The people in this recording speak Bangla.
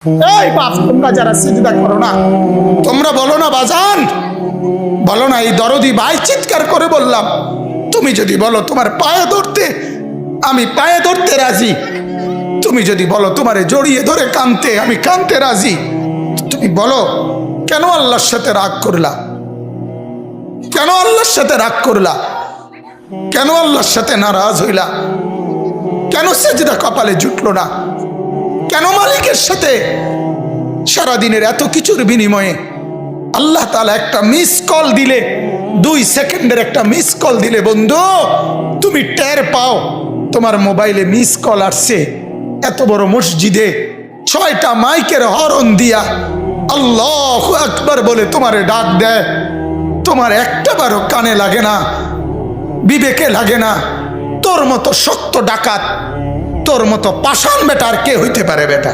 এই বাপ, তোমরা যারা সিজদা করো না, তোমরা বলো না বাজান, বলো না এই দরদি ভাই চিৎকার করে বললাম, তুমি যদি বলো তোমার পায়ে ধরতে, আমি পায়ে ধরতে রাজি। তুমি যদি বলো তোমারে জড়িয়ে ধরে কানতে, আমি কানতে রাজি। তুমি বলো কেন আল্লাহর সাথে রাগ করলা? কেন আল্লাহর সাথে রাগ করলা? কেন আল্লাহর সাথে নারাজ হইলা? কেন সেজদা কপালে জুটলো না? কেন মালিকের সাথে সারাদিনের এত কিছুর বিনিময়ে আল্লাহ তাআলা একটা মিস কল দিলে, 2 সেকেন্ডের একটা মিস কল দিলে বন্ধু তুমি টের পাও তোমার মোবাইলে মিস কল আসছে, এত বড় মসজিদে 6টা মাইকের হরন দিয়া আল্লাহু আকবার বলে তোমারে ডাক দেয়, তোমার একটা বারও কানে লাগে না, বিবেকে লাগে না। তোর মতো শক্ত ডাকাত, তোর মতো পাষাণ বেটা আর কে হইতে পারে বেটা?